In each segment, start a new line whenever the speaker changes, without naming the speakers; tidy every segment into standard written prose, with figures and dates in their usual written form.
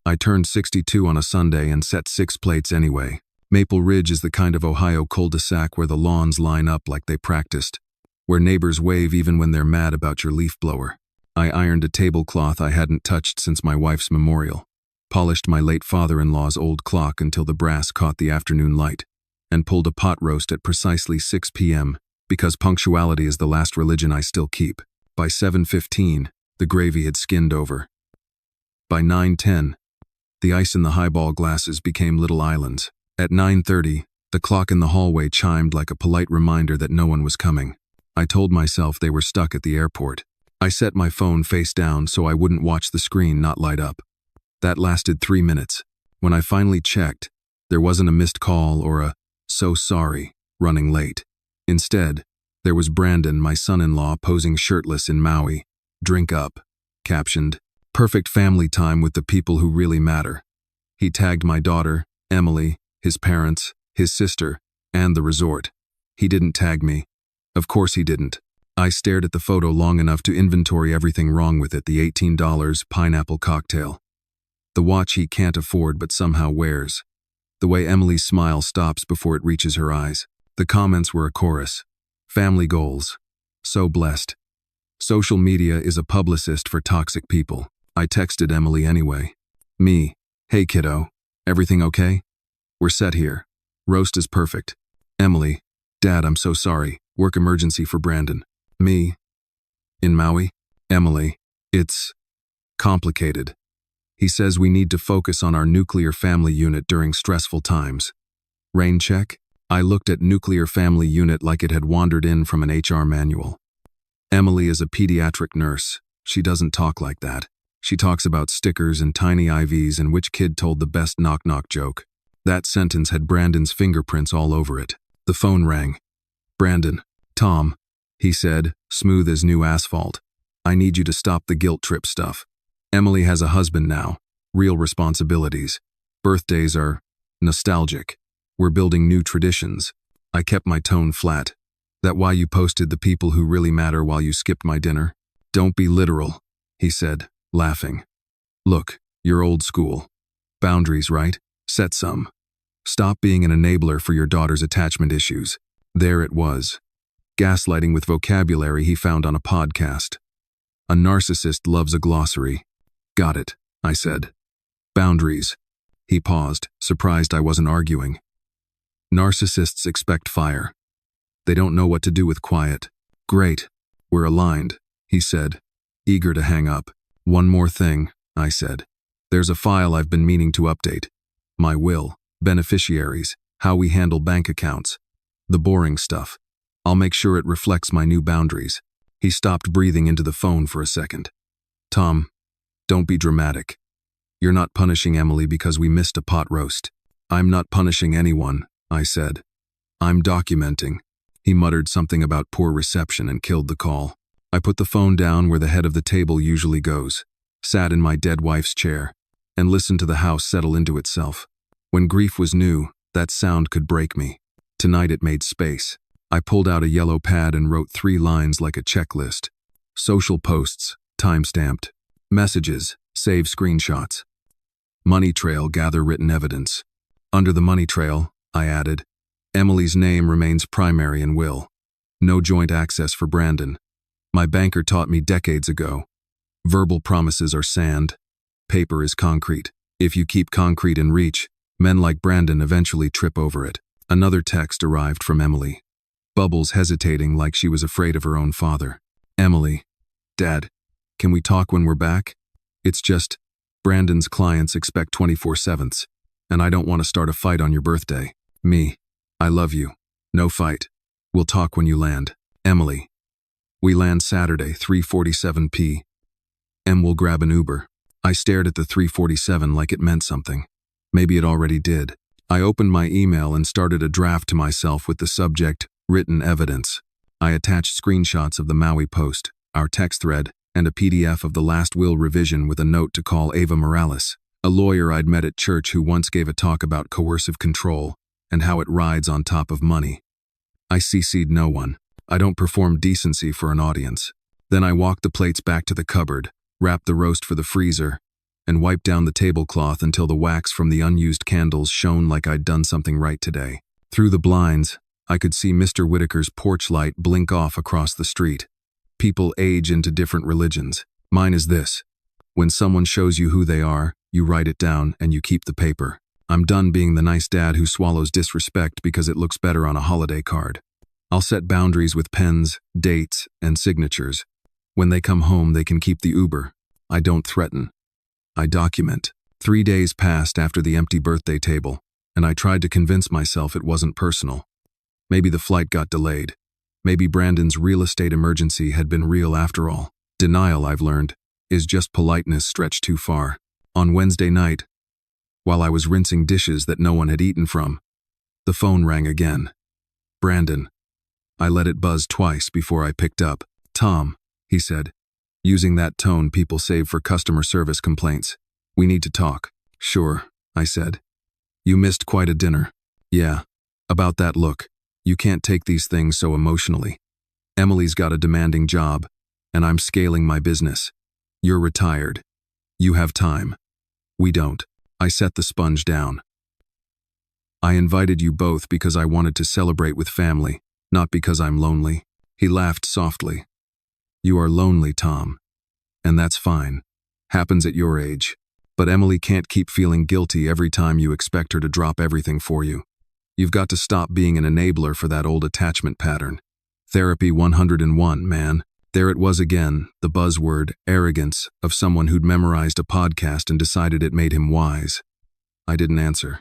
I turned 62 on a Sunday and set 6 plates anyway. Maple Ridge is the kind of Ohio cul-de-sac where the lawns line up like they practiced, where neighbors wave even when they're mad about your leaf blower. I ironed a tablecloth I hadn't touched since my wife's memorial, polished my late father-in-law's old clock until the brass caught the afternoon light, and pulled a pot roast at precisely 6 p.m. because punctuality is the last religion I still keep. By 7:15, the gravy had skinned over. By 9:10, the ice in the highball glasses became little islands. At 9:30, the clock in the hallway chimed like a polite reminder that no one was coming. I told myself they were stuck at the airport. I set my phone face down so I wouldn't watch the screen not light up. That lasted 3 minutes. When I finally checked, there wasn't a missed call or a "so sorry" running late. Instead, there was Brandon, my son-in-law, posing shirtless in Maui. "Drink up," captioned. "Perfect family time with the people who really matter." He tagged my daughter, Emily, his parents, his sister, and the resort. He didn't tag me. Of course he didn't. I stared at the photo long enough to inventory everything wrong with it: the $18 pineapple cocktail, the watch he can't afford but somehow wears, the way Emily's smile stops before it reaches her eyes. The comments were a chorus. Family goals. So blessed. Social media is a publicist for toxic people. I texted Emily anyway. Me: "Hey kiddo, everything okay? We're set here. Roast is perfect." Emily: "Dad, I'm so sorry. Work emergency for Brandon." Me: "In Maui?" Emily: "It's complicated. He says we need to focus on our nuclear family unit during stressful times." Rain check? I looked at nuclear family unit like it had wandered in from an HR manual. Emily is a pediatric nurse. She doesn't talk like that. She talks about stickers and tiny IVs and which kid told the best knock-knock joke. That sentence had Brandon's fingerprints all over it. The phone rang. "Brandon." "Tom," he said, smooth as new asphalt. "I need you to stop the guilt trip stuff. Emily has a husband now. Real responsibilities. Birthdays are nostalgic. We're building new traditions." I kept my tone flat. "That why you posted the people who really matter while you skipped my dinner?" "Don't be literal," he said, laughing. "Look, you're old school. Boundaries, right? Set some. Stop being an enabler for your daughter's attachment issues." There it was. Gaslighting with vocabulary he found on a podcast. A narcissist loves a glossary. "Got it," I said. "Boundaries." He paused, surprised I wasn't arguing. "Narcissists expect fire. They don't know what to do with quiet." "Great. We're aligned," he said, eager to hang up. "One more thing," I said. "There's a file I've been meaning to update. My will, beneficiaries, how we handle bank accounts. The boring stuff. I'll make sure it reflects my new boundaries." He stopped breathing into the phone for a second. "Tom, don't be dramatic. You're not punishing Emily because we missed a pot roast." "I'm not punishing anyone," I said. "I'm documenting." He muttered something about poor reception and killed the call. I put the phone down where the head of the table usually goes, sat in my dead wife's chair, and listened to the house settle into itself. When grief was new, that sound could break me. Tonight it made space. I pulled out a yellow pad and wrote 3 lines like a checklist. Social posts, time-stamped. Messages, save screenshots. Money trail, gather written evidence. Under the money trail, I added, Emily's name remains primary in will. No joint access for Brandon. My banker taught me decades ago. Verbal promises are sand. Paper is concrete. If you keep concrete in reach, men like Brandon eventually trip over it. Another text arrived from Emily. Bubbles hesitating like she was afraid of her own father. Emily, Dad, can we talk when we're back? It's just, Brandon's clients expect 24/7s, and I don't want to start a fight on your birthday. Me, I love you. No fight. We'll talk when you land. Emily. We land Saturday, 3:47 p. M will grab an Uber. I stared at the 3:47 like it meant something. Maybe it already did. I opened my email and started a draft to myself with the subject, written evidence. I attached screenshots of the Maui post, our text thread, and a PDF of the last will revision with a note to call Ava Morales, a lawyer I'd met at church who once gave a talk about coercive control and how it rides on top of money. I CC'd no one. I don't perform decency for an audience. Then I walked the plates back to the cupboard, wrapped the roast for the freezer, and wiped down the tablecloth until the wax from the unused candles shone like I'd done something right today. Through the blinds, I could see Mr. Whitaker's porch light blink off across the street. People age into different religions. Mine is this: when someone shows you who they are, you write it down and you keep the paper. I'm done being the nice dad who swallows disrespect because it looks better on a holiday card. I'll set boundaries with pens, dates, and signatures. When they come home, they can keep the Uber. I don't threaten. I document. 3 days passed after the empty birthday table, and I tried to convince myself it wasn't personal. Maybe the flight got delayed. Maybe Brandon's real estate emergency had been real after all. Denial, I've learned, is just politeness stretched too far. On Wednesday night, while I was rinsing dishes that no one had eaten from, the phone rang again. Brandon. I let it buzz twice before I picked up. "Tom," he said, using that tone people save for customer service complaints. "We need to talk." "Sure," I said. "You missed quite a dinner." "Yeah. About that look. You can't take these things so emotionally. Emily's got a demanding job, and I'm scaling my business. You're retired. You have time. We don't." I set the sponge down. "I invited you both because I wanted to celebrate with family, not because I'm lonely." He laughed softly. "You are lonely, Tom. And that's fine. Happens at your age. But Emily can't keep feeling guilty every time you expect her to drop everything for you. You've got to stop being an enabler for that old attachment pattern. Therapy 101, man." There it was again, the buzzword, arrogance, of someone who'd memorized a podcast and decided it made him wise. I didn't answer.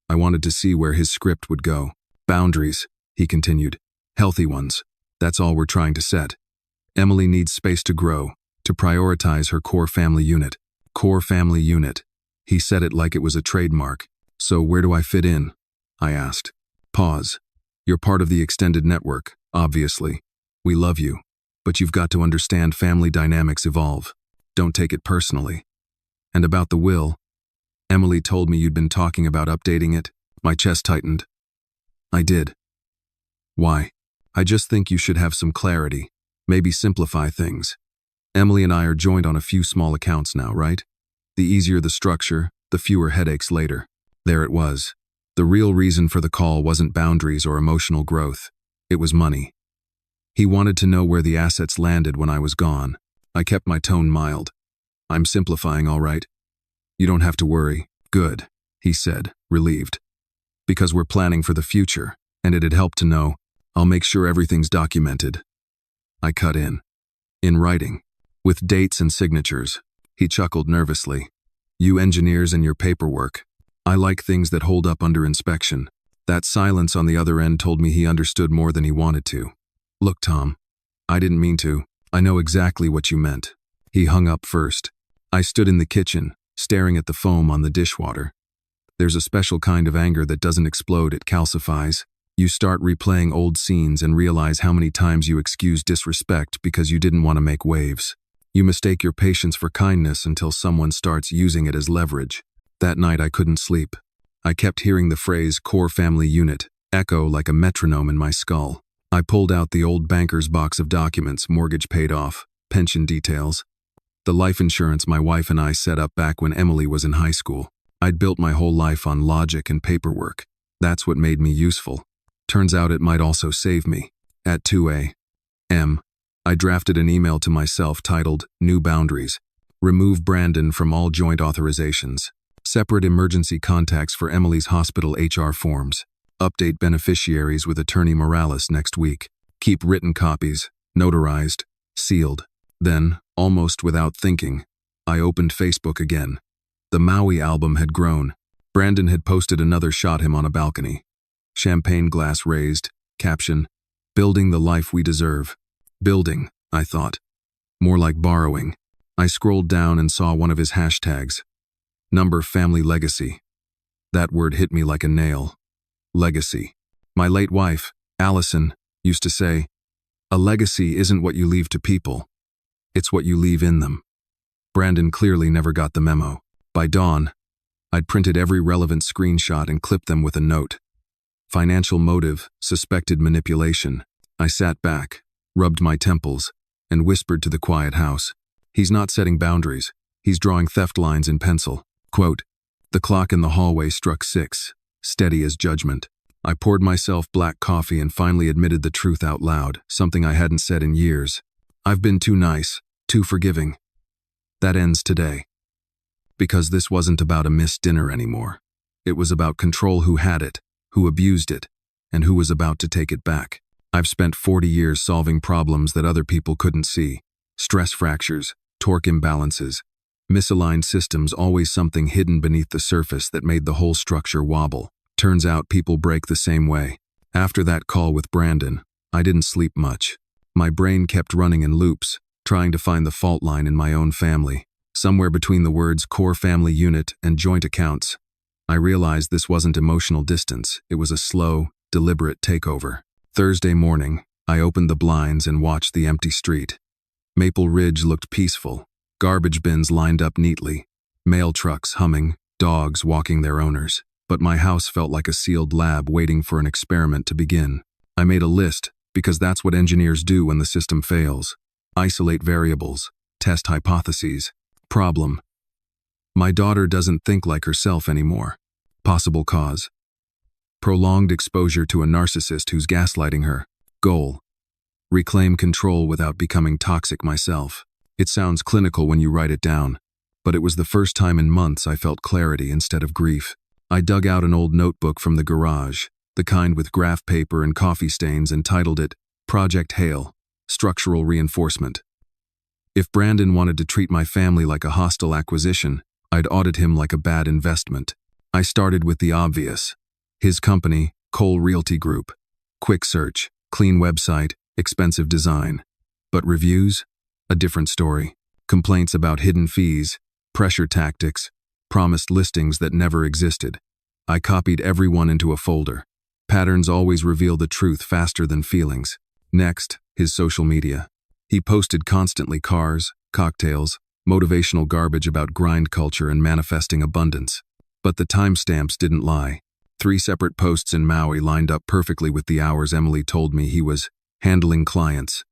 I wanted to see where his script would go. "Boundaries," he continued. "Healthy ones. That's all we're trying to set. Emily needs space to grow, to prioritize her core family unit." Core family unit. He said it like it was a trademark. "So where do I fit in?" I asked. Pause. "You're part of the extended network, obviously. We love you. But you've got to understand family dynamics evolve. Don't take it personally. And about the will, Emily told me you'd been talking about updating it." My chest tightened. "I did." "Why?" "I just think you should have some clarity. Maybe simplify things. Emily and I are joined on a few small accounts now, right? The easier the structure, the fewer headaches later." There it was. The real reason for the call wasn't boundaries or emotional growth. It was money. He wanted to know where the assets landed when I was gone. I kept my tone mild. "I'm simplifying, all right. You don't have to worry." "Good," he said, relieved. "Because we're planning for the future, and it'd help to know. I'll make sure everything's documented." I cut in. "In writing. With dates and signatures." He chuckled nervously. "You engineers and your paperwork. I like things that hold up under inspection." That silence on the other end told me he understood more than he wanted to. "Look, Tom, I didn't mean to. I know exactly what you meant." He hung up first. I stood in the kitchen, staring at the foam on the dishwater. There's a special kind of anger that doesn't explode, it calcifies. You start replaying old scenes and realize how many times you excused disrespect because you didn't want to make waves. You mistake your patience for kindness until someone starts using it as leverage. That night I couldn't sleep. I kept hearing the phrase "core family unit" echo like a metronome in my skull. I pulled out the old banker's box of documents, mortgage paid off, pension details, the life insurance my wife and I set up back when Emily was in high school. I'd built my whole life on logic and paperwork. That's what made me useful. Turns out it might also save me. At 2 a.m., I drafted an email to myself titled "New Boundaries." Remove Brandon from all joint authorizations. Separate emergency contacts for Emily's hospital HR forms. Update beneficiaries with Attorney Morales next week. Keep written copies, notarized, sealed. Then, almost without thinking, I opened Facebook again. The Maui album had grown. Brandon had posted another shot him on a balcony. Champagne glass raised, caption, "Building the life we deserve." Building, I thought. More like borrowing. I scrolled down and saw one of his hashtags. Number family legacy. That word hit me like a nail. Legacy. My late wife, Allison, used to say, "A legacy isn't what you leave to people. It's what you leave in them." Brandon clearly never got the memo. By dawn, I'd printed every relevant screenshot and clipped them with a note. Financial motive, suspected manipulation. I sat back, rubbed my temples, and whispered to the quiet house. He's not setting boundaries. He's drawing theft lines in pencil. Quote, the clock in the hallway struck 6, steady as judgment. I poured myself black coffee and finally admitted the truth out loud, something I hadn't said in years. I've been too nice, too forgiving. That ends today. Because this wasn't about a missed dinner anymore. It was about control, who had it, who abused it, and who was about to take it back. I've spent 40 years solving problems that other people couldn't see. Stress fractures, torque imbalances, misaligned systems, always something hidden beneath the surface that made the whole structure wobble. Turns out people break the same way. After that call with Brandon, I didn't sleep much. My brain kept running in loops, trying to find the fault line in my own family. Somewhere between the words core family unit and joint accounts, I realized this wasn't emotional distance, it was a slow, deliberate takeover. Thursday morning, I opened the blinds and watched the empty street. Maple Ridge looked peaceful, garbage bins lined up neatly, mail trucks humming, dogs walking their owners. But my house felt like a sealed lab waiting for an experiment to begin. I made a list, because that's what engineers do when the system fails. Isolate variables, test hypotheses. Problem. My daughter doesn't think like herself anymore. Possible cause. Prolonged exposure to a narcissist who's gaslighting her. Goal. Reclaim control without becoming toxic myself. It sounds clinical when you write it down, but it was the first time in months I felt clarity instead of grief. I dug out an old notebook from the garage, the kind with graph paper and coffee stains, and titled it Project Hale, Structural Reinforcement. If Brandon wanted to treat my family like a hostile acquisition, I'd audit him like a bad investment. I started with the obvious. His company, Cole Realty Group. Quick search, clean website, expensive design. But reviews? A different story. Complaints about hidden fees, pressure tactics, promised listings that never existed. I copied everyone into a folder. Patterns always reveal the truth faster than feelings. Next, his social media. He posted constantly cars, cocktails, motivational garbage about grind culture and manifesting abundance. But the timestamps didn't lie. 3 separate posts in Maui lined up perfectly with the hours Emily told me he was handling clients.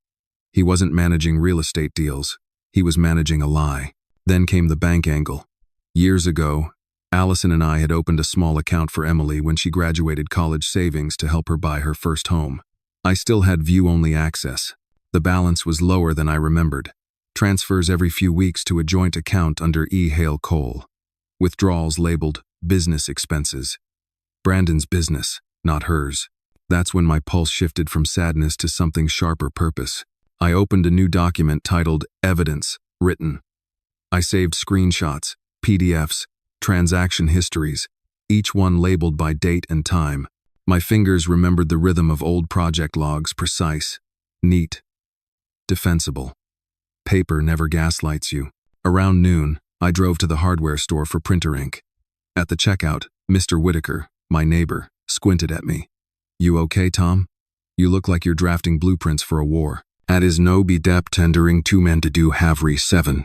He wasn't managing real estate deals. He was managing a lie. Then came the bank angle. Years ago, Allison and I had opened a small account for Emily when she graduated college savings to help her buy her first home. I still had view-only access. The balance was lower than I remembered. Transfers every few weeks to a joint account under Hale Cole. Withdrawals labeled business expenses. Brandon's business, not hers. That's when my pulse shifted from sadness to something sharper purpose. I opened a new document titled Evidence, Written. I saved screenshots, PDFs, transaction histories, each one labeled by date and time. My fingers remembered the rhythm of old project logs, precise, neat, defensible. Paper never gaslights you. Around noon, I drove to the hardware store for printer ink. At the checkout, Mr. Whitaker, my neighbor, squinted at me. You okay, Tom? You look like you're drafting blueprints for a war. At is no be dep tendering 2 men to do havre 7.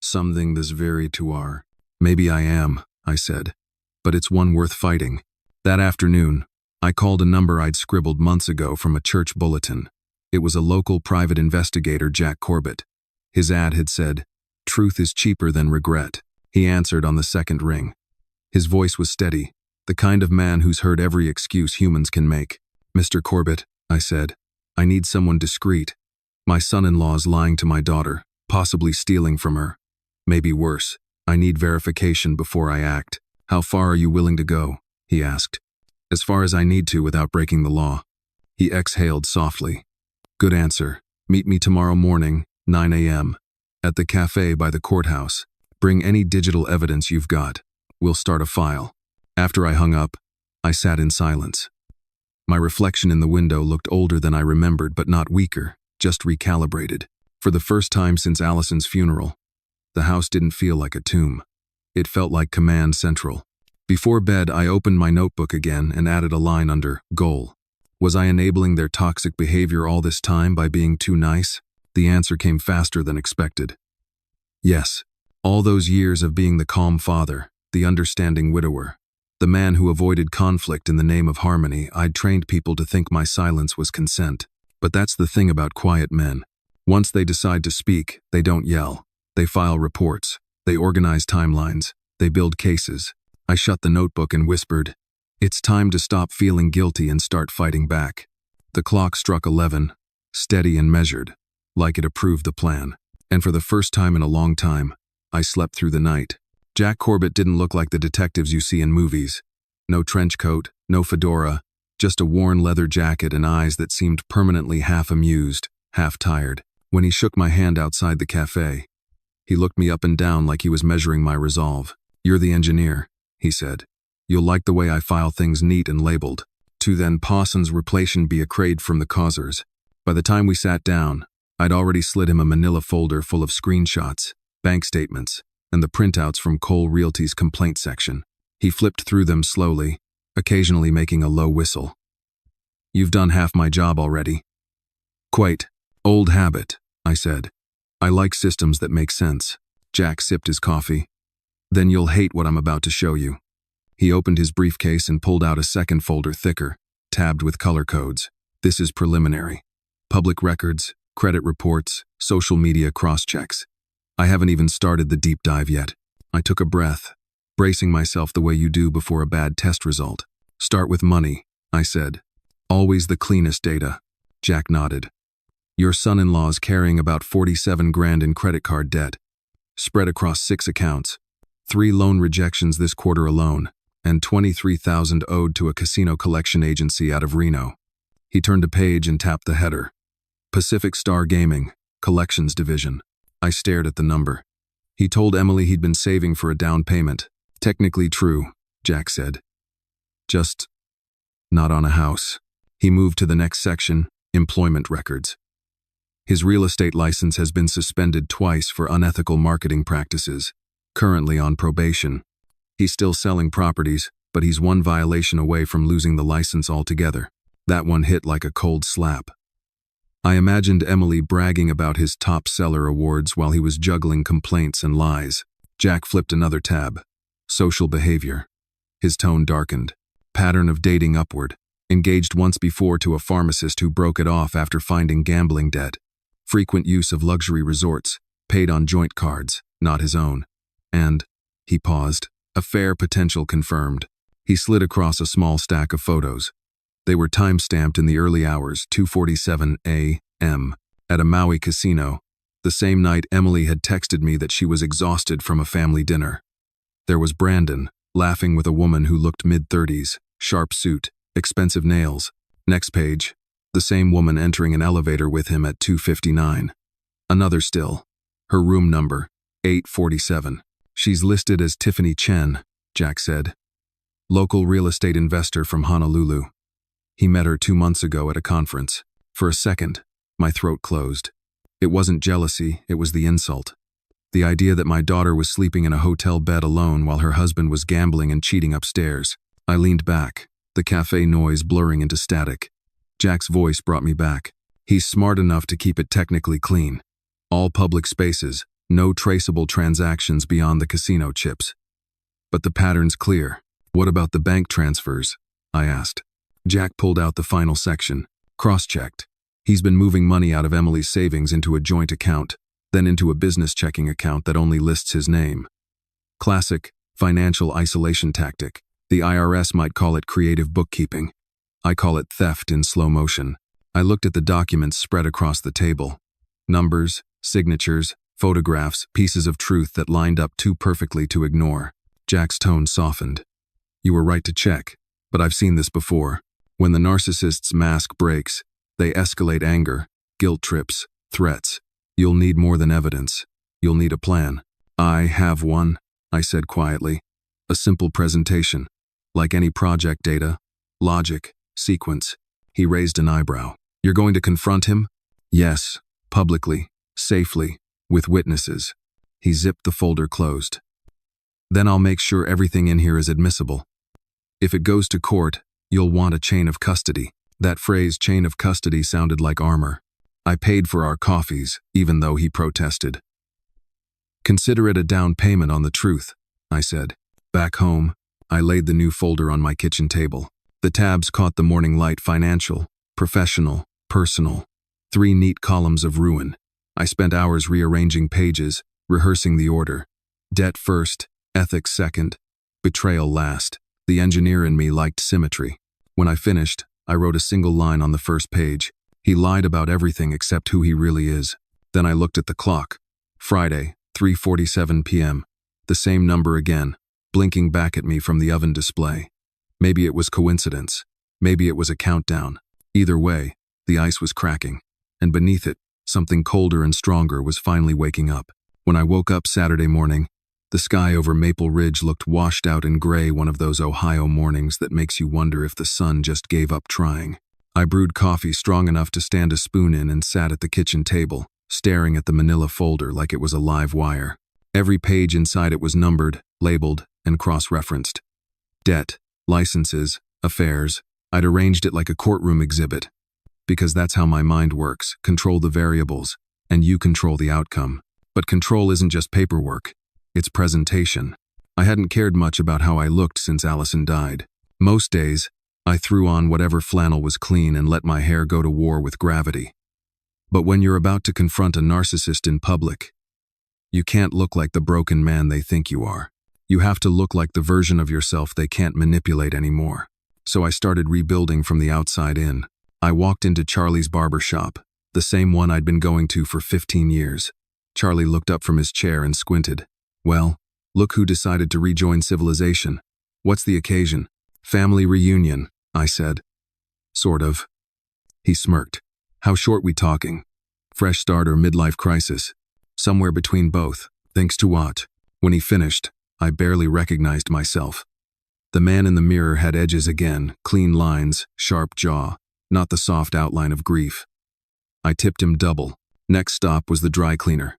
Something this very to our. Maybe I am, I said, but it's one worth fighting. That afternoon, I called a number I'd scribbled months ago from a church bulletin. It was a local private investigator, Jack Corbett. His ad had said, "Truth is cheaper than regret." He answered on the second ring. His voice was steady, the kind of man who's heard every excuse humans can make. "Mr. Corbett," I said, "I need someone discreet. My son-in-law's lying to my daughter, possibly stealing from her. Maybe worse. I need verification before I act." "How far are you willing to go?" he asked. "As far as I need to without breaking the law." He exhaled softly. "Good answer. Meet me tomorrow morning, 9 a.m. at the cafe by the courthouse. Bring any digital evidence you've got. We'll start a file." After I hung up, I sat in silence. My reflection in the window looked older than I remembered, but not weaker, just recalibrated. For the first time since Allison's funeral, the house didn't feel like a tomb. It felt like command central. Before bed, I opened my notebook again and added a line under goal. Was I enabling their toxic behavior all this time by being too nice? The answer came faster than expected. Yes, all those years of being the calm father, the understanding widower, the man who avoided conflict in the name of harmony. I'd trained people to think my silence was consent. But that's the thing about quiet men. Once they decide to speak, they don't yell. They file reports. They organize timelines. They build cases. I shut the notebook and whispered, "It's time to stop feeling guilty and start fighting back." The clock struck 11, steady and measured, like it approved the plan. And for the first time in a long time, I slept through the night. Jack Corbett didn't look like the detectives you see in movies. No trench coat, no fedora, just a worn leather jacket and eyes that seemed permanently half amused, half tired. When he shook my hand outside the cafe, he looked me up and down like he was measuring my resolve. "You're the engineer," he said. "You'll like the way I file things neat and labeled. To then Pawson's replation be accrayed from the causers." By the time we sat down, I'd already slid him a manila folder full of screenshots, bank statements, and the printouts from Cole Realty's complaint section. He flipped through them slowly, occasionally making a low whistle. "You've done half my job already." "Quite. Old habit," I said. "I like systems that make sense." Jack sipped his coffee. "Then you'll hate what I'm about to show you." He opened his briefcase and pulled out a second folder thicker, tabbed with color codes. "This is preliminary. Public records, credit reports, social media cross-checks. I haven't even started the deep dive yet." I took a breath, bracing myself the way you do before a bad test result. "Start with money," I said. "Always the cleanest data." Jack nodded. "Your son-in-law's carrying about 47 grand in credit card debt, spread across 6 accounts, 3 loan rejections this quarter alone, and 23,000 owed to a casino collection agency out of Reno." He turned a page and tapped the header. "Pacific Star Gaming, Collections Division." I stared at the number. "He told Emily he'd been saving for a down payment." "Technically true," Jack said. "Just not on a house." He moved to the next section, employment records. "His real estate license has been suspended twice for unethical marketing practices, currently on probation. He's still selling properties, but he's one violation away from losing the license altogether." That one hit like a cold slap. I imagined Emily bragging about his top seller awards while he was juggling complaints and lies. Jack flipped another tab. Social behavior. His tone darkened. Pattern of dating upward. Engaged once before to a pharmacist who broke it off after finding gambling debt. Frequent use of luxury resorts. Paid on joint cards, not his own. And, he paused, affair potential confirmed. He slid across a small stack of photos. They were time-stamped in the early hours, 2:47 a.m., at a Maui casino, the same night Emily had texted me that she was exhausted from a family dinner. There was Brandon, laughing with a woman who looked mid-30s, sharp suit, expensive nails. Next page, the same woman entering an elevator with him at 2:59. Another still. Her room number, 847. "She's listed as Tiffany Chen," Jack said. "Local real estate investor from Honolulu. He met her 2 months ago at a conference." For a second, my throat closed. It wasn't jealousy, it was the insult. The idea that my daughter was sleeping in a hotel bed alone while her husband was gambling and cheating upstairs. I leaned back, the cafe noise blurring into static. Jack's voice brought me back. "He's smart enough to keep it technically clean. All public spaces, no traceable transactions beyond the casino chips. But the pattern's clear. What about the bank transfers?" I asked. Jack pulled out the final section. Cross-checked. He's been moving money out of Emily's savings into a joint account, then into a business checking account that only lists his name. Classic, financial isolation tactic. The IRS might call it creative bookkeeping. I call it theft in slow motion. I looked at the documents spread across the table. Numbers, signatures, photographs, pieces of truth that lined up too perfectly to ignore. Jack's tone softened. "You were right to check, but I've seen this before. When the narcissist's mask breaks, they escalate anger, guilt trips, threats. You'll need more than evidence. You'll need a plan." "I have one," I said quietly. "A simple presentation. Like any project data. Logic, sequence." He raised an eyebrow. "You're going to confront him?" "Yes, publicly, safely, with witnesses." He zipped the folder closed. "Then I'll make sure everything in here is admissible. If it goes to court, you'll want a chain of custody." That phrase, chain of custody, sounded like armor. I paid for our coffees, even though he protested. "Consider it a down payment on the truth," I said. Back home, I laid the new folder on my kitchen table. The tabs caught the morning light: financial, professional, personal. 3 neat columns of ruin. I spent hours rearranging pages, rehearsing the order. Debt first, ethics second, betrayal last. The engineer in me liked symmetry. When I finished, I wrote a single line on the first page. He lied about everything except who he really is. Then I looked at the clock. Friday, 3:47 p.m. The same number again, blinking back at me from the oven display. Maybe it was coincidence. Maybe it was a countdown. Either way, the ice was cracking, and beneath it, something colder and stronger was finally waking up. When I woke up Saturday morning, the sky over Maple Ridge looked washed out and gray, one of those Ohio mornings that makes you wonder if the sun just gave up trying. I brewed coffee strong enough to stand a spoon in and sat at the kitchen table, staring at the manila folder like it was a live wire. Every page inside it was numbered, labeled, and cross-referenced. Debt, licenses, affairs. I'd arranged it like a courtroom exhibit. Because that's how my mind works. Control the variables, and you control the outcome. But control isn't just paperwork. It's presentation. I hadn't cared much about how I looked since Allison died. Most days, I threw on whatever flannel was clean and let my hair go to war with gravity. But when you're about to confront a narcissist in public, you can't look like the broken man they think you are. You have to look like the version of yourself they can't manipulate anymore. So I started rebuilding from the outside in. I walked into Charlie's barber shop, the same one I'd been going to for 15 years. Charlie looked up from his chair and squinted. Well, look who decided to rejoin civilization. What's the occasion? Family reunion, I said. Sort of. He smirked. How short we talking? Fresh start or midlife crisis? Somewhere between both. Thanks to what? When he finished, I barely recognized myself. The man in the mirror had edges again, clean lines, sharp jaw, not the soft outline of grief. I tipped him double. Next stop was the dry cleaner.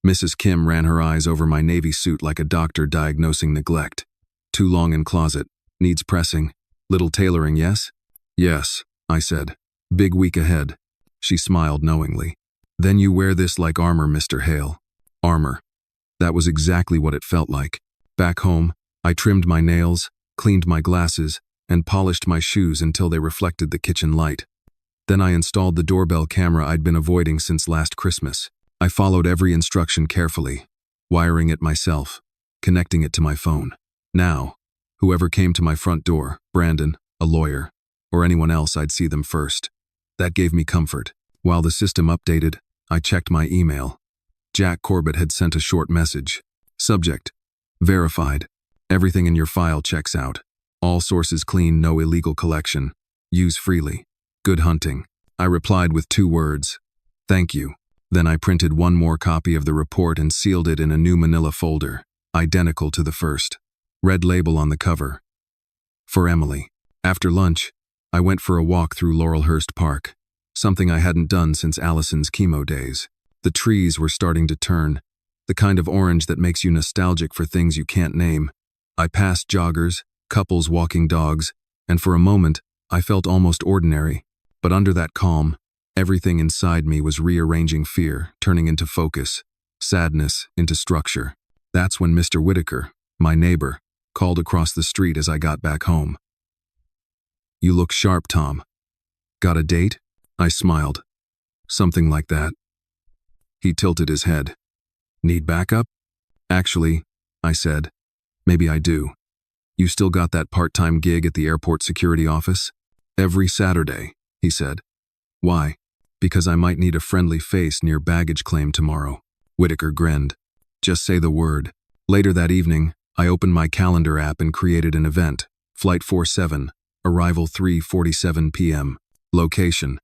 Mrs. Kim ran her eyes over my navy suit like a doctor diagnosing neglect. Too long in closet. Needs pressing. Little tailoring, yes? Yes, I said. Big week ahead. She smiled knowingly. Then you wear this like armor, Mr. Hale. Armor. That was exactly what it felt like. Back home, I trimmed my nails, cleaned my glasses, and polished my shoes until they reflected the kitchen light. Then I installed the doorbell camera I'd been avoiding since last Christmas. I followed every instruction carefully, wiring it myself, connecting it to my phone. Now, whoever came to my front door, Brandon, a lawyer, or anyone else, I'd see them first. That gave me comfort. While the system updated, I checked my email. Jack Corbett had sent a short message. Subject: verified. Everything in your file checks out. All sources clean, no illegal collection. Use freely. Good hunting. I replied with 2 words. Thank you. Then I printed one more copy of the report and sealed it in a new manila folder, identical to the first. Red label on the cover. For Emily. After lunch, I went for a walk through Laurelhurst Park, something I hadn't done since Allison's chemo days. The trees were starting to turn, the kind of orange that makes you nostalgic for things you can't name. I passed joggers, couples walking dogs, and for a moment, I felt almost ordinary. But under that calm, everything inside me was rearranging, fear turning into focus, sadness into structure. That's when Mr. Whitaker, my neighbor, called across the street as I got back home. You look sharp, Tom. Got a date? I smiled. Something like that. He tilted his head. Need backup? Actually, I said, maybe I do. You still got that part-time gig at the airport security office? Every Saturday, he said. Why? Because I might need a friendly face near baggage claim tomorrow. Whitaker grinned. Just say the word. Later that evening, I opened my calendar app and created an event. Flight 47, arrival 3:47 p.m. Location: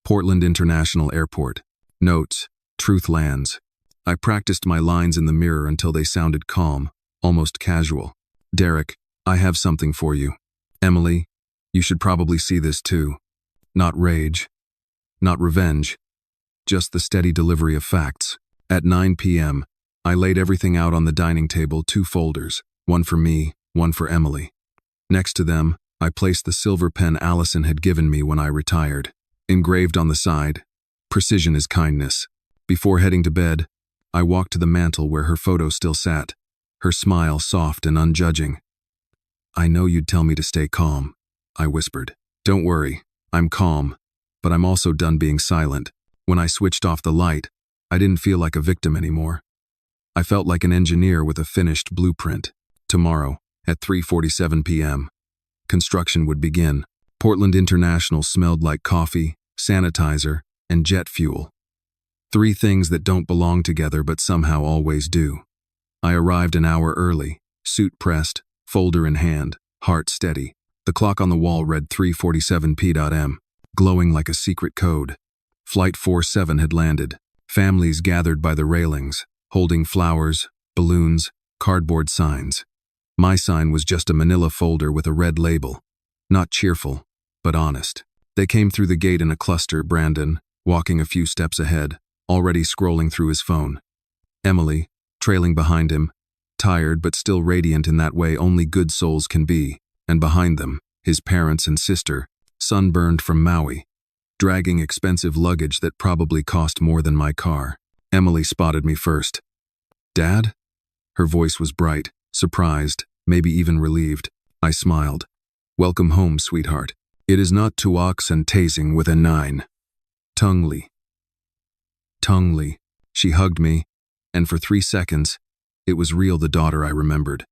Portland International Airport. Notes: Truth lands. I practiced my lines in the mirror until they sounded calm, almost casual. Derek, I have something for you. Emily, you should probably see this too. Not rage. Not revenge. Just the steady delivery of facts. At 9 p.m., I laid everything out on the dining table, 2 folders, one for me, one for Emily. Next to them, I placed the silver pen Allison had given me when I retired. Engraved on the side, precision is kindness. Before heading to bed, I walked to the mantel where her photo still sat, her smile soft and unjudging. I know you'd tell me to stay calm, I whispered. Don't worry, I'm calm, but I'm also done being silent. When I switched off the light, I didn't feel like a victim anymore. I felt like an engineer with a finished blueprint. Tomorrow, at 3:47 p.m., construction would begin. Portland International smelled like coffee, sanitizer, and jet fuel. Three things that don't belong together but somehow always do. I arrived an hour early, suit pressed, folder in hand, heart steady. The clock on the wall read 3:47 p.m., glowing like a secret code. Flight 47 had landed. Families gathered by the railings, holding flowers, balloons, cardboard signs. My sign was just a manila folder with a red label. Not cheerful, but honest. They came through the gate in a cluster, Brandon, walking a few steps ahead, already scrolling through his phone. Emily, trailing behind him, tired but still radiant in that way only good souls can be, and behind them, his parents and sister, sunburned from Maui, dragging expensive luggage that probably cost more than my car. Emily spotted me first. "Dad?" Her voice was bright, surprised, maybe even relieved. I smiled. "Welcome home, sweetheart. It is not tuox and tasing with a 9. Tungli." Tungli. She hugged me, and for 3 seconds, it was real, the daughter I remembered.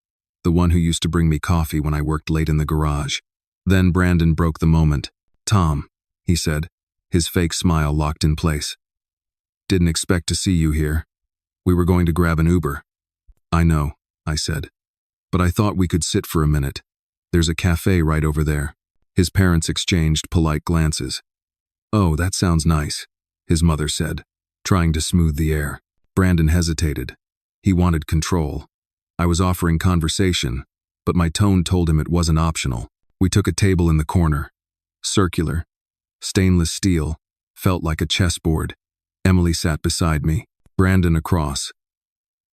The one who used to bring me coffee when I worked late in the garage. Then Brandon broke the moment. "Tom," he said, his fake smile locked in place. "Didn't expect to see you here. We were going to grab an Uber." "I know," I said, "but I thought we could sit for a minute. There's a cafe right over there." His parents exchanged polite glances. "Oh, that sounds nice," his mother said, trying to smooth the air. Brandon hesitated. He wanted control. I was offering conversation, but my tone told him it wasn't optional. We took a table in the corner. Circular, stainless steel, felt like a chessboard. Emily sat beside me, Brandon across.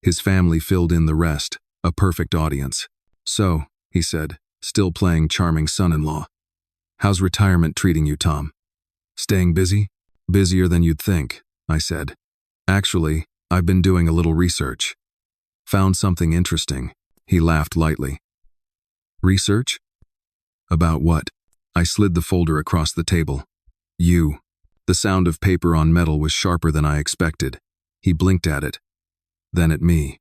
His family filled in the rest, a perfect audience. "So," he said, still playing charming son-in-law, "how's retirement treating you, Tom?" "Staying busy?" "Busier than you'd think," I said. "Actually, I've been doing a little research. Found something interesting." He laughed lightly. "Research? About what?" I slid the folder across the table. "You." The sound of paper on metal was sharper than I expected. He blinked at it, then at me.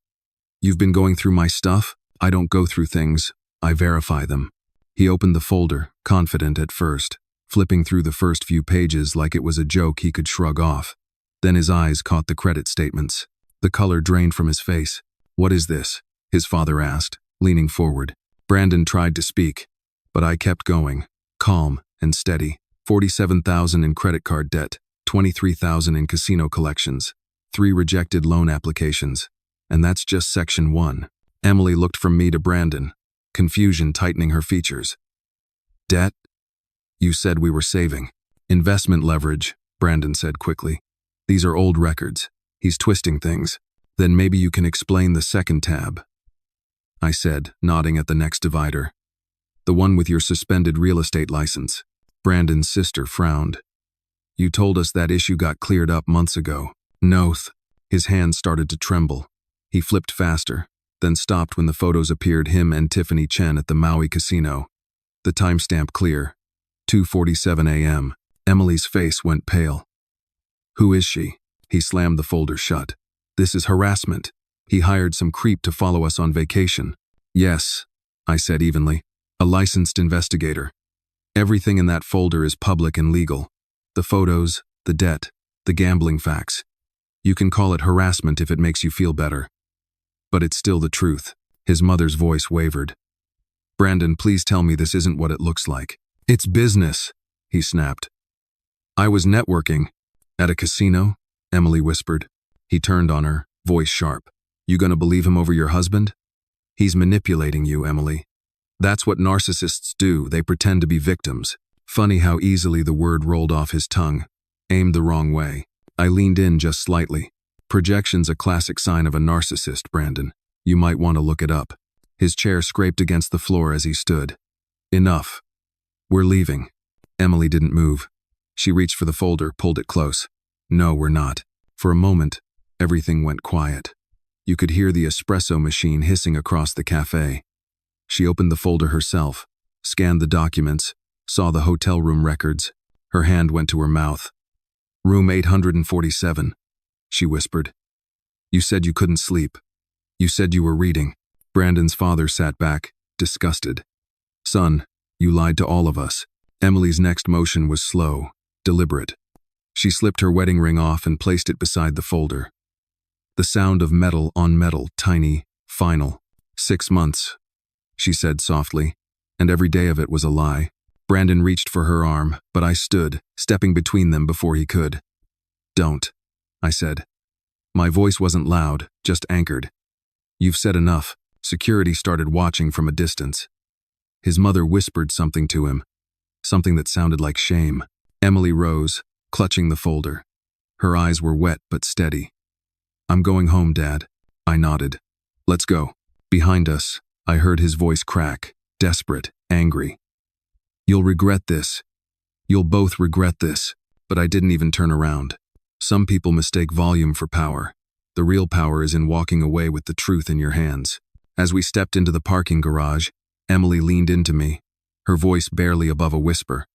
"You've been going through my stuff? I don't go through things, I verify them." He opened the folder, confident at first, flipping through the first few pages like it was a joke he could shrug off. Then his eyes caught the credit statements. The color drained from his face. "What is this?" his father asked, leaning forward. Brandon tried to speak, but I kept going, calm and steady. 47,000 in credit card debt, 23,000 in casino collections, 3 rejected loan applications, and that's just section 1. Emily looked from me to Brandon, confusion tightening her features. "Debt? You said we were saving." "Investment leverage," Brandon said quickly. "These are old records. He's twisting things. Then maybe you can explain the second tab," I said, nodding at the next divider. "The one with your suspended real estate license." Brandon's sister frowned. "You told us that issue got cleared up months ago." "Noth." His hands started to tremble. He flipped faster, then stopped when the photos appeared him and Tiffany Chen at the Maui casino. The timestamp clear. 2:47 a.m. Emily's face went pale. "Who is she?" He slammed the folder shut. "This is harassment. He hired some creep to follow us on vacation." "Yes," I said evenly. "A licensed investigator. Everything in that folder is public and legal. The photos, the debt, the gambling facts. You can call it harassment if it makes you feel better. But it's still the truth." His mother's voice wavered. "Brandon, please tell me this isn't what it looks like." "It's business," he snapped. "I was networking." "At a casino?" Emily whispered. He turned on her, voice sharp. "You gonna believe him over your husband?" "He's manipulating you, Emily. That's what narcissists do, they pretend to be victims." Funny how easily the word rolled off his tongue, aimed the wrong way. I leaned in just slightly. "Projection's a classic sign of a narcissist, Brandon. You might want to look it up." His chair scraped against the floor as he stood. "Enough. We're leaving." Emily didn't move. She reached for the folder, pulled it close. "No, we're not." For a moment, everything went quiet. You could hear the espresso machine hissing across the cafe. She opened the folder herself, scanned the documents, saw the hotel room records. Her hand went to her mouth. "Room 847, she whispered. "You said you couldn't sleep." You said you were reading. Brandon's father sat back, disgusted. Son, you lied to all of us. Emily's next motion was slow, deliberate. She slipped her wedding ring off and placed it beside the folder. The sound of metal on metal, tiny, final. 6 months, she said softly, and every day of it was a lie. Brandon reached for her arm, but I stood, stepping between them before he could. Don't, I said. My voice wasn't loud, just anchored. You've said enough. Security started watching from a distance. His mother whispered something to him, something that sounded like shame. Emily rose, clutching the folder. Her eyes were wet but steady. I'm going home, Dad. I nodded. Let's go. Behind us, I heard his voice crack, desperate, angry. You'll regret this. You'll both regret this. But I didn't even turn around. Some people mistake volume for power. The real power is in walking away with the truth in your hands. As we stepped into the parking garage, Emily leaned into me, her voice barely above a whisper.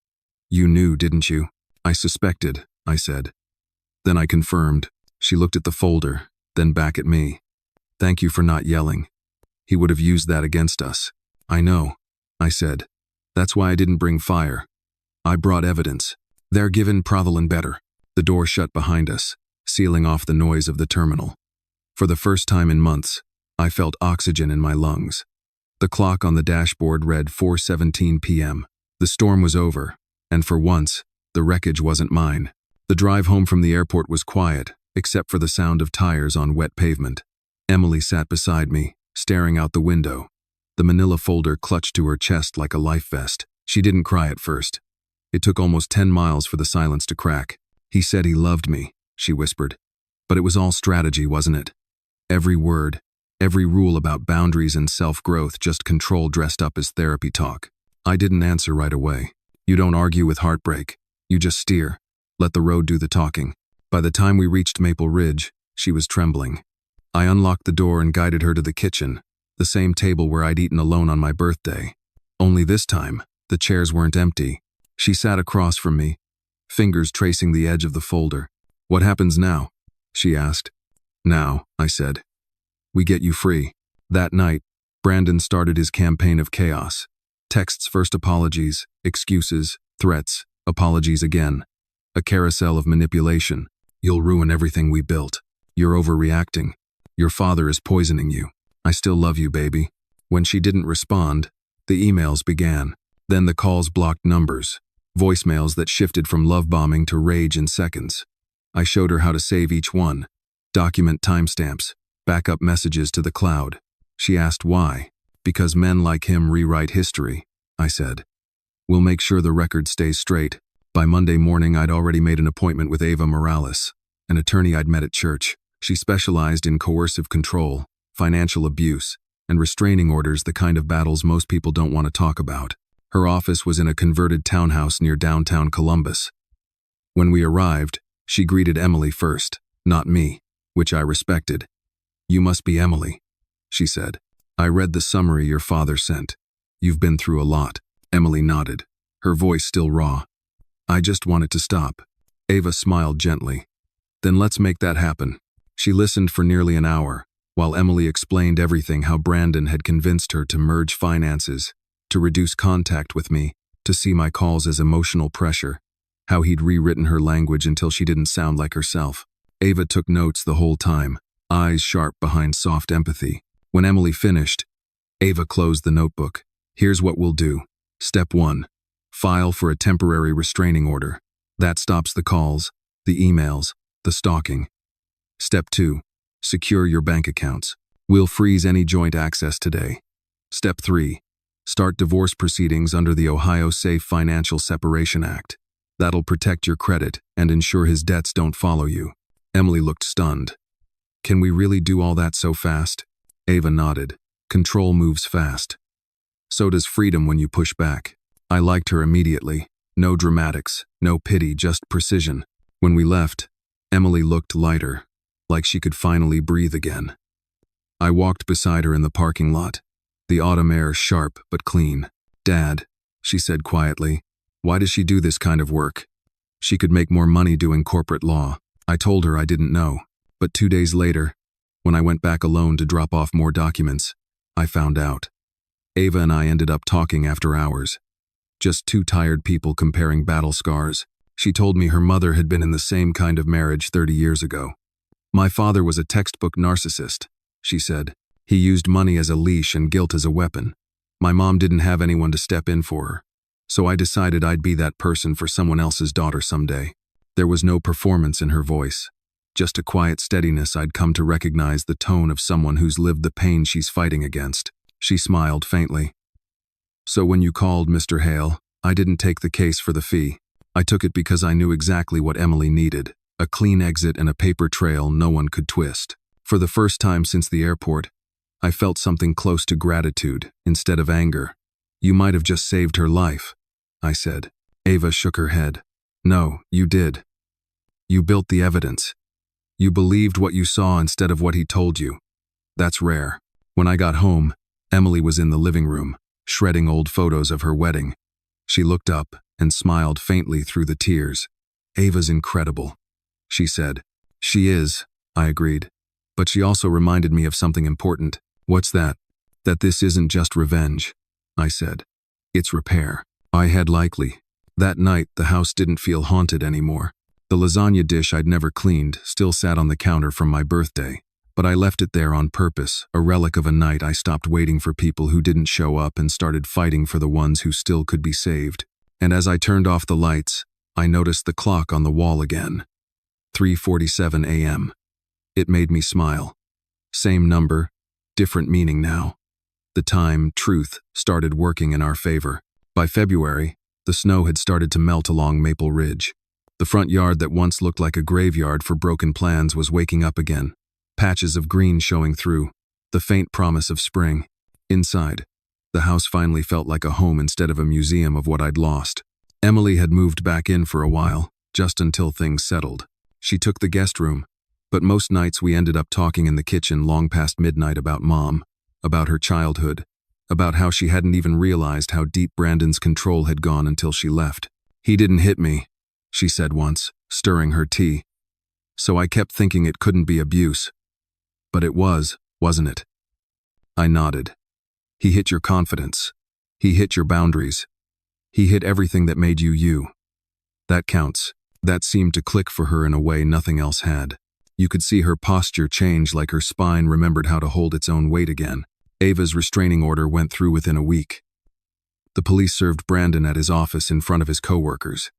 You knew, didn't you? I suspected, I said. Then I confirmed. She looked at the folder, then back at me. Thank you for not yelling. He would have used that against us. I know, I said. That's why I didn't bring fire. I brought evidence. They're given Provolone better. The door shut behind us, sealing off the noise of the terminal. For the first time in months, I felt oxygen in my lungs. The clock on the dashboard read 4:17 p.m. The storm was over, and for once, the wreckage wasn't mine. The drive home from the airport was quiet, except for the sound of tires on wet pavement. Emily sat beside me, staring out the window. The manila folder clutched to her chest like a life vest. She didn't cry at first. It took almost 10 miles for the silence to crack. He said he loved me, she whispered. But it was all strategy, wasn't it? Every word, every rule about boundaries and self-growth, just control dressed up as therapy talk. I didn't answer right away. You don't argue with heartbreak. You just steer. Let the road do the talking. By the time we reached Maple Ridge, she was trembling. I unlocked the door and guided her to the kitchen, the same table where I'd eaten alone on my birthday. Only this time, the chairs weren't empty. She sat across from me, fingers tracing the edge of the folder. What happens now? She asked. Now, I said. We get you free. That night, Brandon started his campaign of chaos. Texts first, apologies, excuses, threats, apologies again. A carousel of manipulation. You'll ruin everything we built. You're overreacting. Your father is poisoning you. I still love you, baby. When she didn't respond, the emails began. Then the calls blocked numbers. Voicemails that shifted from love bombing to rage in seconds. I showed her how to save each one. Document timestamps. Backup messages to the cloud. She asked why. Because men like him rewrite history, I said. We'll make sure the record stays straight. By Monday morning, I'd already made an appointment with Ava Morales, an attorney I'd met at church. She specialized in coercive control, financial abuse, and restraining orders, the kind of battles most people don't want to talk about. Her office was in a converted townhouse near downtown Columbus. When we arrived, she greeted Emily first, not me, which I respected. You must be Emily, she said. I read the summary your father sent. You've been through a lot. Emily nodded, her voice still raw. I just want it to stop. Ava smiled gently. Then let's make that happen. She listened for nearly an hour, while Emily explained everything: how Brandon had convinced her to merge finances, to reduce contact with me, to see my calls as emotional pressure, how he'd rewritten her language until she didn't sound like herself. Ava took notes the whole time, eyes sharp behind soft empathy. When Emily finished, Ava closed the notebook. Here's what we'll do. Step 1. File for a temporary restraining order. That stops the calls, the emails, the stalking. Step 2. Secure your bank accounts. We'll freeze any joint access today. Step 3. Start divorce proceedings under the Ohio Safe Financial Separation Act. That'll protect your credit and ensure his debts don't follow you. Emily looked stunned. Can we really do all that so fast? Ava nodded. Control moves fast. So does freedom when you push back. I liked her immediately. No dramatics, no pity, just precision. When we left, Emily looked lighter, like she could finally breathe again. I walked beside her in the parking lot, the autumn air sharp but clean. Dad, she said quietly, why does she do this kind of work? She could make more money doing corporate law. I told her I didn't know, but 2 days later, When I went back alone to drop off more documents, I found out. Ava and I ended up talking after hours. Just two tired people comparing battle scars. She told me her mother had been in the same kind of marriage 30 years ago. My father was a textbook narcissist, she said. He used money as a leash and guilt as a weapon. My mom didn't have anyone to step in for her, so I decided I'd be that person for someone else's daughter someday. There was no performance in her voice, just a quiet steadiness I'd come to recognize the tone of someone who's lived the pain she's fighting against. She smiled faintly. So when you called, Mr. Hale, I didn't take the case for the fee. I took it because I knew exactly what Emily needed, a clean exit and a paper trail no one could twist. For the first time since the airport, I felt something close to gratitude instead of anger. You might have just saved her life, I said. Ava shook her head. No, you did. You built the evidence. You believed what you saw instead of what he told you. That's rare. When I got home, Emily was in the living room, shredding old photos of her wedding. She looked up and smiled faintly through the tears. Ava's incredible, she said. She is, I agreed. But she also reminded me of something important. What's that? That this isn't just revenge, I said. It's repair. I had likely. That night, the house didn't feel haunted anymore. The lasagna dish I'd never cleaned still sat on the counter from my birthday, but I left it there on purpose, a relic of a night I stopped waiting for people who didn't show up and started fighting for the ones who still could be saved. And as I turned off the lights, I noticed the clock on the wall again. 3:47 a.m. It made me smile. Same number, different meaning now. The time, truth, started working in our favor. By February, the snow had started to melt along Maple Ridge. The front yard that once looked like a graveyard for broken plans was waking up again. Patches of green showing through, the faint promise of spring. Inside, the house finally felt like a home instead of a museum of what I'd lost. Emily had moved back in for a while, just until things settled. She took the guest room, but most nights we ended up talking in the kitchen long past midnight about Mom, about her childhood, about how she hadn't even realized how deep Brandon's control had gone until she left. He didn't hit me, she said once, stirring her tea. So I kept thinking it couldn't be abuse. But it was, wasn't it? I nodded. He hit your confidence. He hit your boundaries. He hit everything that made you you. That counts. That seemed to click for her in a way nothing else had. You could see her posture change, like her spine remembered how to hold its own weight again. Ava's restraining order went through within a week. The police served Brandon at his office in front of his coworkers.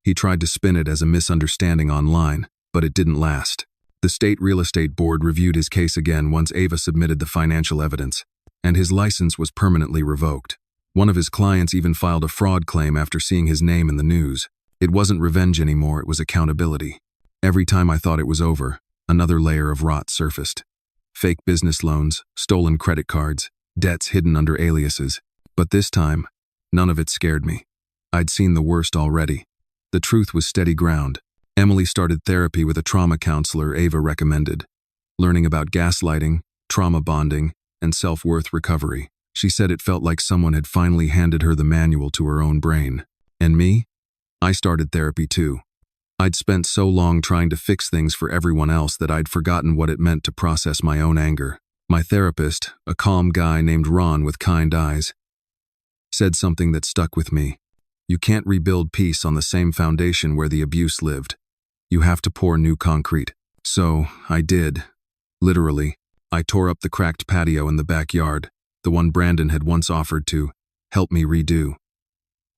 He tried to spin it as a misunderstanding online, but it didn't last. The state real estate board reviewed his case again once Ava submitted the financial evidence, and his license was permanently revoked. One of his clients even filed a fraud claim after seeing his name in the news. It wasn't revenge anymore, it was accountability. Every time I thought it was over, another layer of rot surfaced. Fake business loans, stolen credit cards, debts hidden under aliases. But this time, none of it scared me. I'd seen the worst already. The truth was steady ground. Emily started therapy with a trauma counselor Ava recommended, learning about gaslighting, trauma bonding, and self-worth recovery. She said it felt like someone had finally handed her the manual to her own brain. And me? I started therapy too. I'd spent so long trying to fix things for everyone else that I'd forgotten what it meant to process my own anger. My therapist, a calm guy named Ron with kind eyes, said something that stuck with me. You can't rebuild peace on the same foundation where the abuse lived. You have to pour new concrete. So, I did. Literally, I tore up the cracked patio in the backyard, the one Brandon had once offered to help me redo.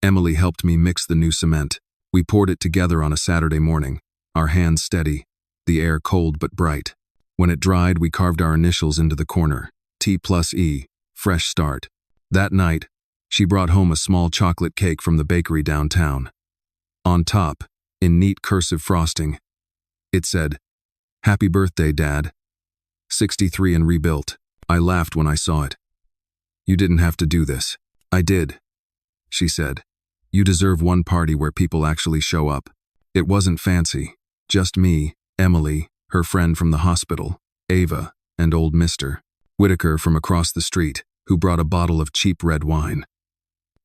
Emily helped me mix the new cement. We poured it together on a Saturday morning, our hands steady, the air cold but bright. When it dried, we carved our initials into the corner, T+E, fresh start. That night, she brought home a small chocolate cake from the bakery downtown. On top, in neat cursive frosting, it said, "Happy birthday, Dad. 63 and rebuilt." I laughed when I saw it. "You didn't have to do this." "I did," she said. "You deserve one party where people actually show up." It wasn't fancy. Just me, Emily, her friend from the hospital, Ava, and old Mr. Whitaker from across the street, who brought a bottle of cheap red wine.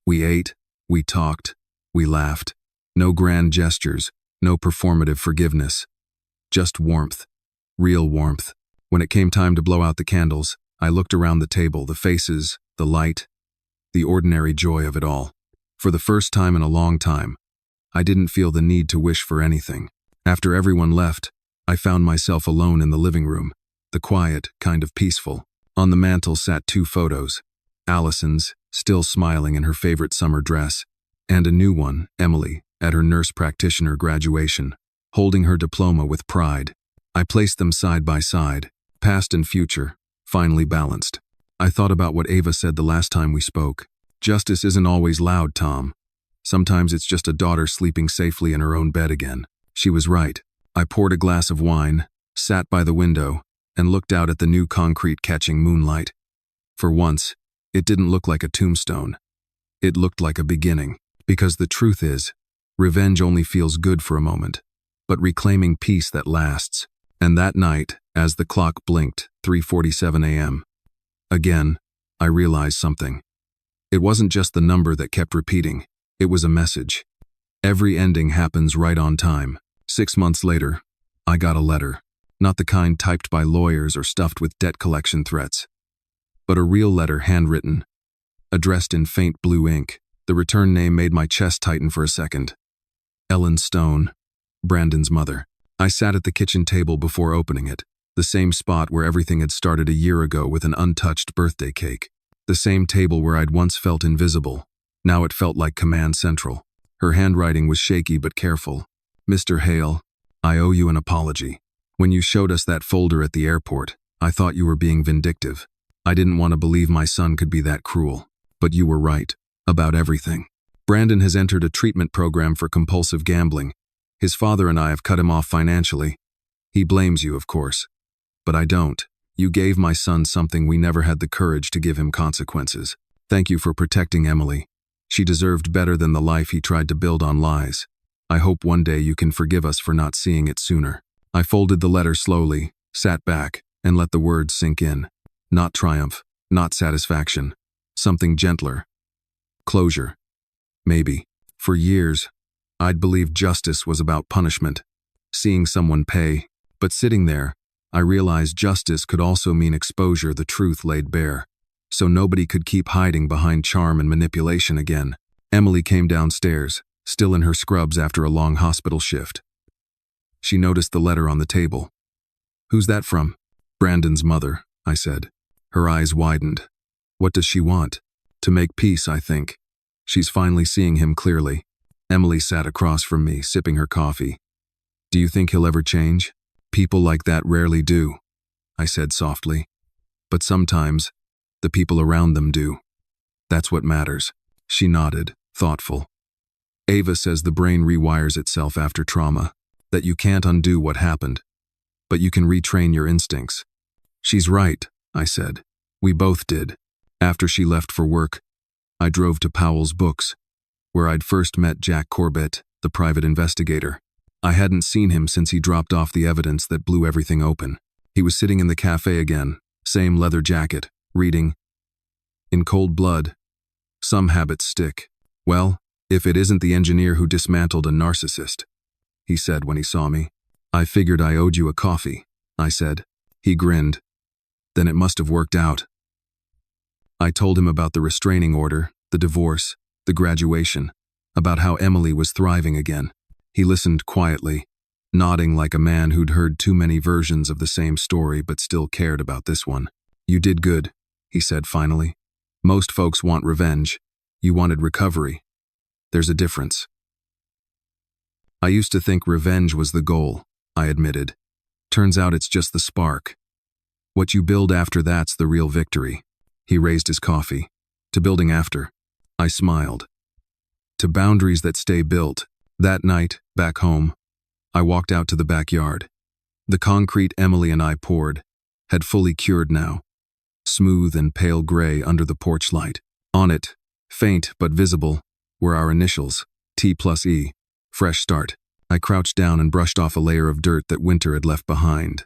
We ate, we talked, we laughed. No grand gestures, no performative forgiveness. Just warmth. Real warmth. When it came time to blow out the candles, I looked around the table, the faces, the light, the ordinary joy of it all. For the first time in a long time, I didn't feel the need to wish for anything. After everyone left, I found myself alone in the living room, the quiet, kind of peaceful. On the mantel sat 2 photos, Allison's, still smiling in her favorite summer dress, and a new one, Emily, at her nurse practitioner graduation, holding her diploma with pride. I placed them side by side, past and future, finely balanced. I thought about what Ava said the last time we spoke. Justice isn't always loud, Tom. Sometimes it's just a daughter sleeping safely in her own bed again. She was right. I poured a glass of wine, sat by the window, and looked out at the new concrete catching moonlight. For once, it didn't look like a tombstone. It looked like a beginning, because the truth is, revenge only feels good for a moment, but reclaiming peace that lasts. And that night, as the clock blinked, 3:47 a.m., again, I realized something. It wasn't just the number that kept repeating, it was a message. Every ending happens right on time. 6 months later, I got a letter. Not the kind typed by lawyers or stuffed with debt collection threats, but a real letter handwritten, addressed in faint blue ink. The return name made my chest tighten for a second. Ellen Stone, Brandon's mother. I sat at the kitchen table before opening it, the same spot where everything had started a year ago with an untouched birthday cake. The same table where I'd once felt invisible. Now it felt like command central. Her handwriting was shaky but careful. Mr. Hale, I owe you an apology. When you showed us that folder at the airport, I thought you were being vindictive. I didn't want to believe my son could be that cruel. But you were right. About everything. Brandon has entered a treatment program for compulsive gambling. His father and I have cut him off financially. He blames you, of course. But I don't. You gave my son something we never had the courage to give him consequences. Thank you for protecting Emily. She deserved better than the life he tried to build on lies. I hope one day you can forgive us for not seeing it sooner. I folded the letter slowly, sat back, and let the words sink in. Not triumph, not satisfaction. Something gentler. Closure. Maybe. For years, I'd believed justice was about punishment, seeing someone pay, but sitting there, I realized justice could also mean exposure, the truth laid bare, so nobody could keep hiding behind charm and manipulation again. Emily came downstairs, still in her scrubs after a long hospital shift. She noticed the letter on the table. Who's that from? Brandon's mother, I said. Her eyes widened. What does she want? To make peace, I think. She's finally seeing him clearly. Emily sat across from me, sipping her coffee. Do you think he'll ever change? People like that rarely do, I said softly. But sometimes, the people around them do. That's what matters. She nodded, thoughtful. Ava says the brain rewires itself after trauma, that you can't undo what happened, but you can retrain your instincts. She's right, I said. We both did. After she left for work, I drove to Powell's Books, where I'd first met Jack Corbett, the private investigator. I hadn't seen him since he dropped off the evidence that blew everything open. He was sitting in the cafe again, same leather jacket, reading. In cold blood, some habits stick. Well, if it isn't the engineer who dismantled a narcissist, he said when he saw me. I figured I owed you a coffee, I said. He grinned. Then it must have worked out. I told him about the restraining order, the divorce, the graduation, about how Emily was thriving again. He listened quietly, nodding like a man who'd heard too many versions of the same story but still cared about this one. You did good, he said finally. Most folks want revenge. You wanted recovery. There's a difference. I used to think revenge was the goal, I admitted. Turns out it's just the spark. What you build after that's the real victory. He raised his coffee. To building after. I smiled. To boundaries that stay built. That night, back home, I walked out to the backyard. The concrete Emily and I poured had fully cured now, smooth and pale gray under the porch light. On it, faint but visible, were our initials, T+E, fresh start. I crouched down and brushed off a layer of dirt that winter had left behind.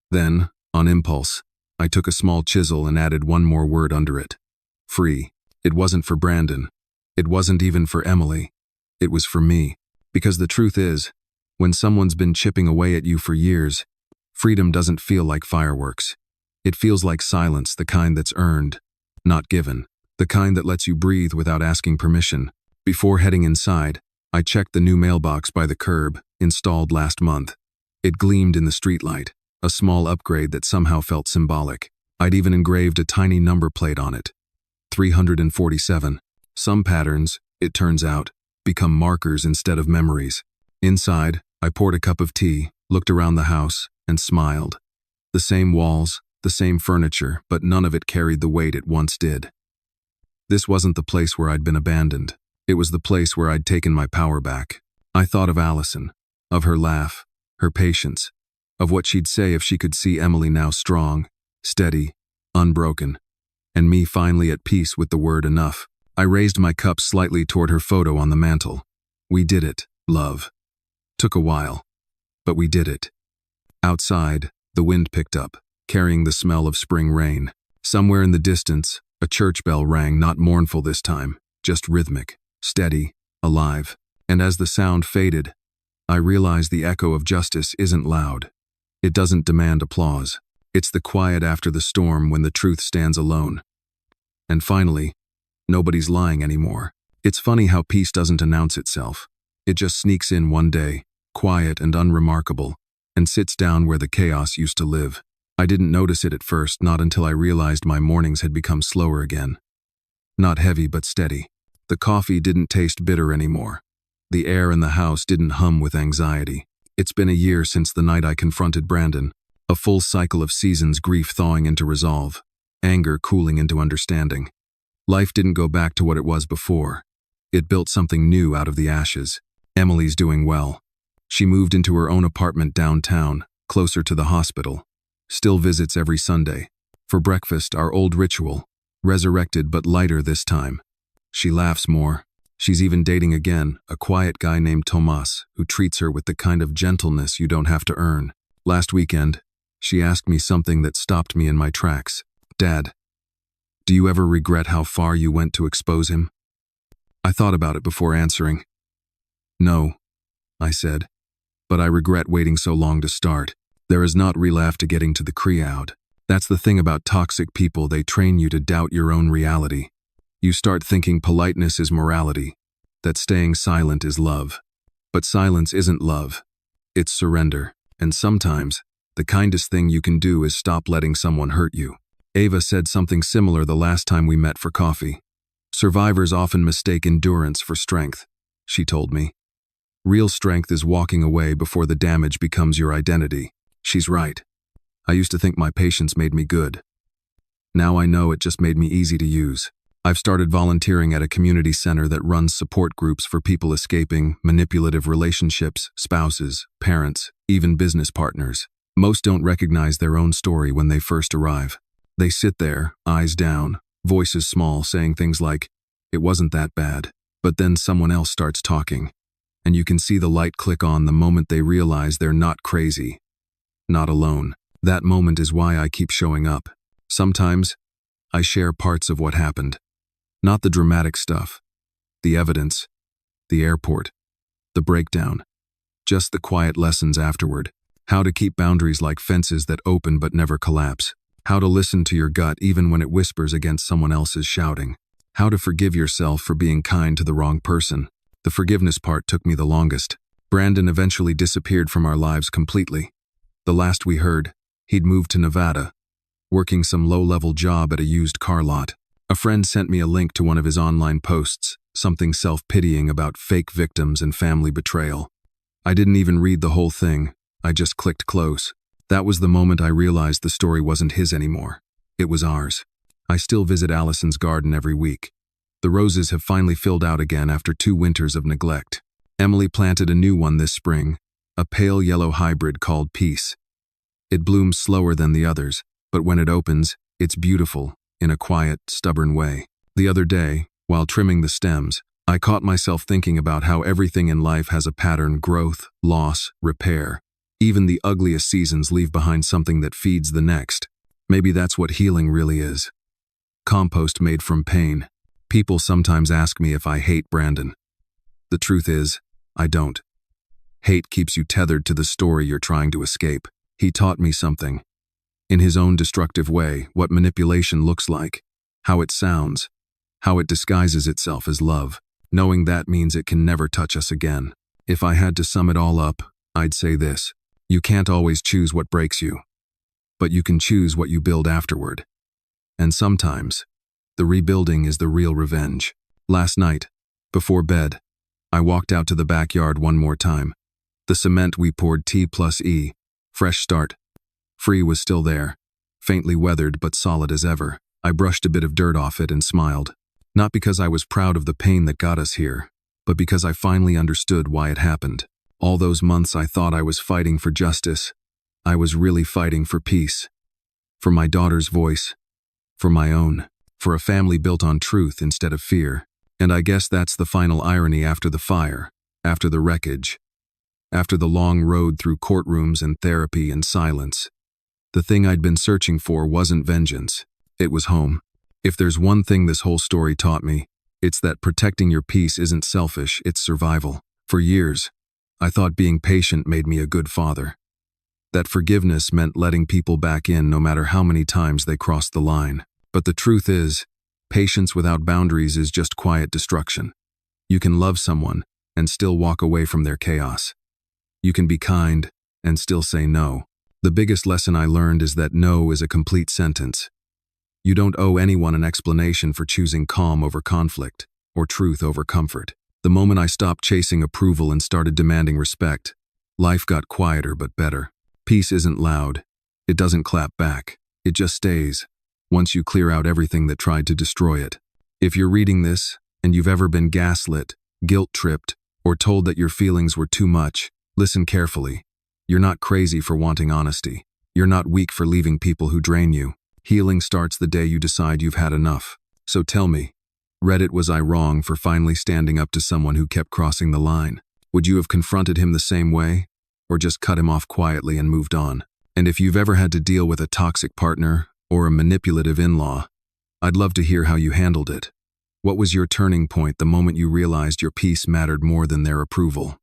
Then, on impulse, I took a small chisel and added one more word under it. Free. It wasn't for Brandon. It wasn't even for Emily. It was for me. Because the truth is, when someone's been chipping away at you for years, Freedom doesn't feel like fireworks. It feels like silence, the kind that's earned, not given. The kind that lets you breathe without asking permission. Before heading inside, I checked the new mailbox by the curb, installed last month. It gleamed in the streetlight, a small upgrade that somehow felt symbolic. I'd even engraved a tiny number plate on it. 347. Some patterns, it turns out, become markers instead of memories. Inside, I poured a cup of tea, looked around the house, and smiled. The same walls, the same furniture, but none of it carried the weight it once did. This wasn't the place where I'd been abandoned. It was the place where I'd taken my power back. I thought of Allison, of her laugh, her patience, of what she'd say if she could see Emily now strong, steady, unbroken, and me finally at peace with the word enough. I raised my cup slightly toward her photo on the mantel. We did it, love. Took a while, but we did it. Outside, the wind picked up, carrying the smell of spring rain. Somewhere in the distance, a church bell rang, not mournful this time, just rhythmic, steady, alive. And as the sound faded, I realized the echo of justice isn't loud. It doesn't demand applause. It's the quiet after the storm when the truth stands alone. And finally, nobody's lying anymore. It's funny how peace doesn't announce itself. It just sneaks in one day, quiet and unremarkable, and sits down where the chaos used to live. I didn't notice it at first, not until I realized my mornings had become slower again. Not heavy, but steady. The coffee didn't taste bitter anymore. The air in the house didn't hum with anxiety. It's been a year since the night I confronted Brandon, a full cycle of seasons, grief thawing into resolve, anger cooling into understanding. Life didn't go back to what it was before. It built something new out of the ashes. Emily's doing well. She moved into her own apartment downtown, closer to the hospital. Still visits every Sunday. For breakfast, our old ritual, resurrected but lighter this time. She laughs more. She's even dating again, a quiet guy named Tomas, who treats her with the kind of gentleness you don't have to earn. Last weekend, she asked me something that stopped me in my tracks. Dad, do you ever regret how far you went to expose him? I thought about it before answering. No, I said, but I regret waiting so long to start. There is not real after getting to the crowd. That's the thing about toxic people, they train you to doubt your own reality. You start thinking politeness is morality, that staying silent is love. But silence isn't love. It's surrender. And sometimes, the kindest thing you can do is stop letting someone hurt you. Ava said something similar the last time we met for coffee. Survivors often mistake endurance for strength, she told me. Real strength is walking away before the damage becomes your identity. She's right. I used to think my patience made me good. Now I know it just made me easy to use. I've started volunteering at a community center that runs support groups for people escaping manipulative relationships, spouses, parents, even business partners. Most don't recognize their own story when they first arrive. They sit there, eyes down, voices small, saying things like, "It wasn't that bad." But then someone else starts talking, and you can see the light click on the moment they realize they're not crazy, not alone. That moment is why I keep showing up. Sometimes, I share parts of what happened. Not the dramatic stuff, the evidence, the airport, the breakdown. Just the quiet lessons afterward. How to keep boundaries like fences that open but never collapse. How to listen to your gut even when it whispers against someone else's shouting. How to forgive yourself for being kind to the wrong person. The forgiveness part took me the longest. Brandon eventually disappeared from our lives completely. The last we heard, he'd moved to Nevada, working some low-level job at a used car lot. A friend sent me a link to one of his online posts, something self-pitying about fake victims and family betrayal. I didn't even read the whole thing, I just clicked close. That was the moment I realized the story wasn't his anymore. It was ours. I still visit Allison's garden every week. The roses have finally filled out again after 2 winters of neglect. Emily planted a new one this spring, a pale yellow hybrid called Peace. It blooms slower than the others, but when it opens, it's beautiful, in a quiet, stubborn way. The other day, while trimming the stems, I caught myself thinking about how everything in life has a pattern: growth, loss, repair. Even the ugliest seasons leave behind something that feeds the next. Maybe that's what healing really is. Compost made from pain. People sometimes ask me if I hate Brandon. The truth is, I don't. Hate keeps you tethered to the story you're trying to escape. He taught me something. In his own destructive way, what manipulation looks like, how it sounds, how it disguises itself as love. Knowing that means it can never touch us again. If I had to sum it all up, I'd say this. You can't always choose what breaks you, but you can choose what you build afterward. And sometimes, the rebuilding is the real revenge. Last night, before bed, I walked out to the backyard one more time. The cement we poured T+E, fresh start. Free was still there, faintly weathered but solid as ever. I brushed a bit of dirt off it and smiled. Not because I was proud of the pain that got us here, but because I finally understood why it happened. All those months I thought I was fighting for justice. I was really fighting for peace. For my daughter's voice. For my own. For a family built on truth instead of fear. And I guess that's the final irony after the fire, after the wreckage, after the long road through courtrooms and therapy and silence. The thing I'd been searching for wasn't vengeance. It was home. If there's one thing this whole story taught me, it's that protecting your peace isn't selfish, it's survival. For years, I thought being patient made me a good father. That forgiveness meant letting people back in no matter how many times they crossed the line. But the truth is, patience without boundaries is just quiet destruction. You can love someone and still walk away from their chaos. You can be kind and still say no. The biggest lesson I learned is that no is a complete sentence. You don't owe anyone an explanation for choosing calm over conflict or truth over comfort. The moment I stopped chasing approval and started demanding respect, life got quieter but better. Peace isn't loud. It doesn't clap back. It just stays, once you clear out everything that tried to destroy it. If you're reading this, and you've ever been gaslit, guilt-tripped, or told that your feelings were too much, listen carefully. You're not crazy for wanting honesty. You're not weak for leaving people who drain you. Healing starts the day you decide you've had enough. So tell me, was I wrong for finally standing up to someone who kept crossing the line? Would you have confronted him the same way, or just cut him off quietly and moved on? And if you've ever had to deal with a toxic partner or a manipulative in-law, I'd love to hear how you handled it. What was your turning point the moment you realized your peace mattered more than their approval?